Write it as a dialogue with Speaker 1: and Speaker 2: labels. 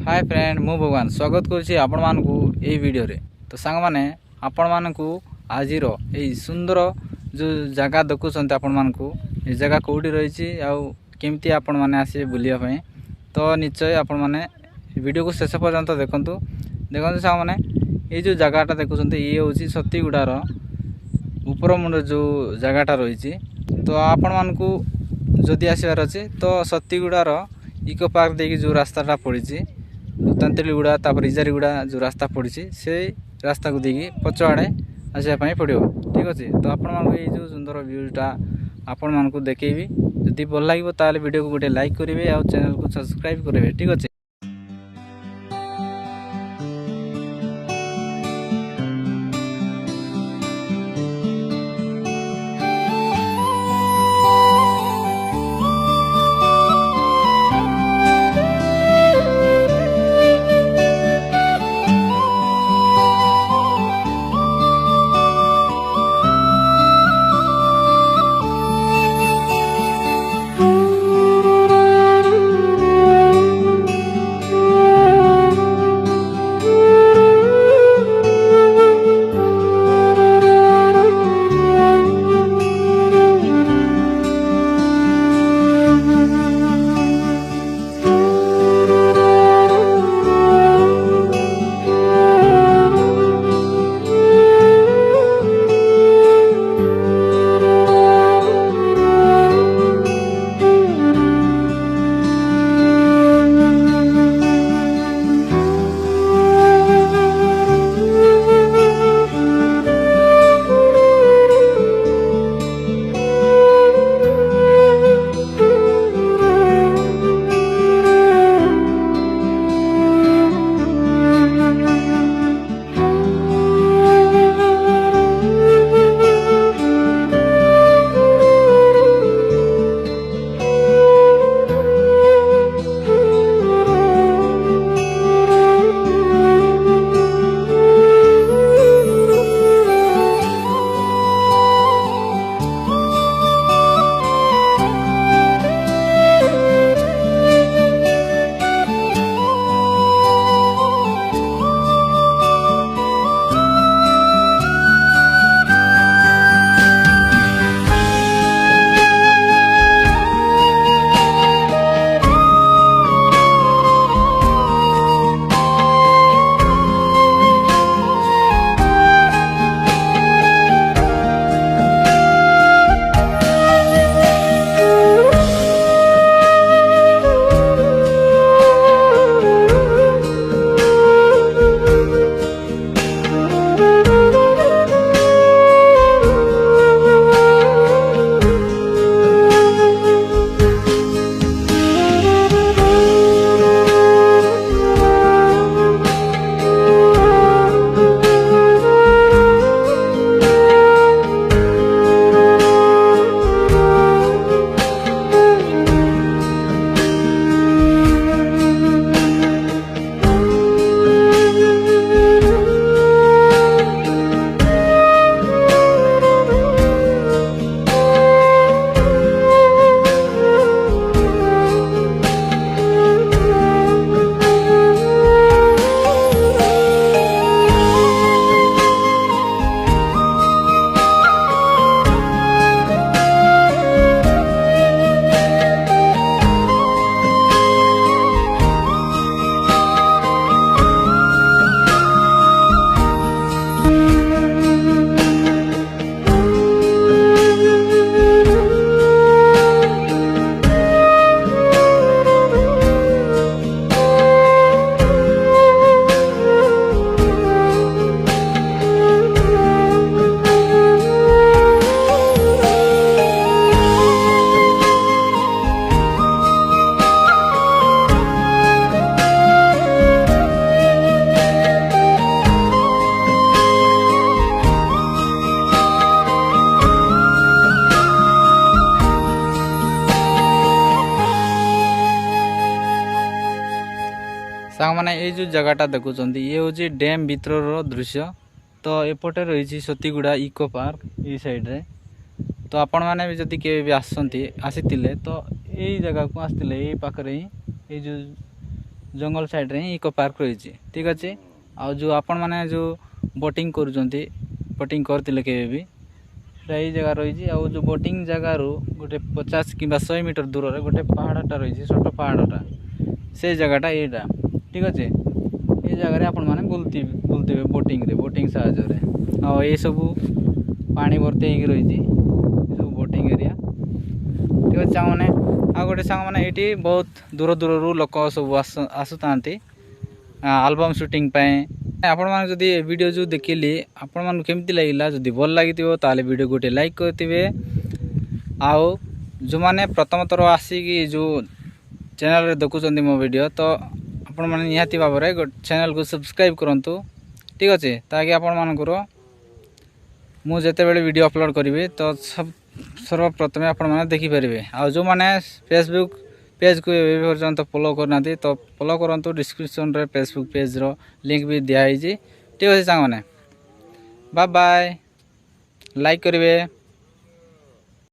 Speaker 1: Hi friend मु भगवान स्वागत करुच्ची आपण मानकु ए वीडियो रे। तो सांग माने आपण मानकु आज ए सुंदर जो जगह देखुंत आपण मानकु ए जगह कोठी रही केमती आपण माने आसे बुलिया पई। तो निश्चय आपण माने वीडियो को शेष पर्यंत देखंतु देखंतु सांग माने ए जो जगहटा देखुंत ये होची सतीगुडार ऊपर मुंड जो जगहटा रही। तो आपण मानकु जदि आसबार अच्छे तो सतीगुडार इको पार्क देखिए जो रास्ताटा पड़ी तेंतुलीगुड़ा तापर इजारीगुड़ा जो रास्ता पड़ी से रास्ता को देखिए पछ आड़े आसापी पड़ो। ठीक अच्छे तो आपण मानक ये जो सुंदर व्यूटा आपण मानक देखेबी जदि भल लगे ताले वीडियो को गोटे लाइक करेंगे और चैनल को सब्सक्राइब करेंगे। ठीक अच्छे सांग माने ये जो जगहटा देखुं ये हूँ डैम भीतर दृश्य। तो एपटे रही सतीगुड़ा इको पार्क ये साइड रे। तो आपण मैंने भी जदि के आसी तो यही जगह को आसते ये पाखे ही ये जो जंगल साइड रे इको पार्क रही ठीक अच्छे आ जो आपण मैंने जो बोटिंग करुँच बोटिंग करते केवे भी यही जगह रही आ जो बोटिंग जगार गोटे 50 कि 100 मीटर दूर रे गोटे पहाड़टा रही छोट पहाड़टा से जगहटा यहाँ ठीक अच्छे ये जगह आपण मैंने बुलते बोटिंग साहाଯ୍य आ ये सब पानी भर्ती हो रही सब बोटिंग एरिया ठीक अच्छे सांग मैंने आ गोटे सांग मैंने ये बहुत दूर दूर लोक सब आसुता आल्बम शूटिंग आपण मैंने जदि वीडियो जो देखिली आपण मन केमती लगिला जदि भल लगी ताले वीडियो गोटे लाइक करते आओ जो मैंने प्रथम थर आसिक जो चैनल रे देखुं मो वीडियो तो आपण मैंने निहाती भाव में चैनल को सब्सक्राइब करूँ ठीक अच्छे ताकि आपण मानकर मु जिते बड़े वीडियो अपलोड करी तो सब सर्वप्रथमे आपण मैंने देखिपारे आ जो मैंने फेसबुक पेज को पर्यंत फॉलो करना तो फॉलो करूँ डिस्क्रिप्शन रे फेसबुक पेज रो लिंक भी दिखाई ठीक अच्छे सांग मैंने बाय बाय लाइक करेंगे।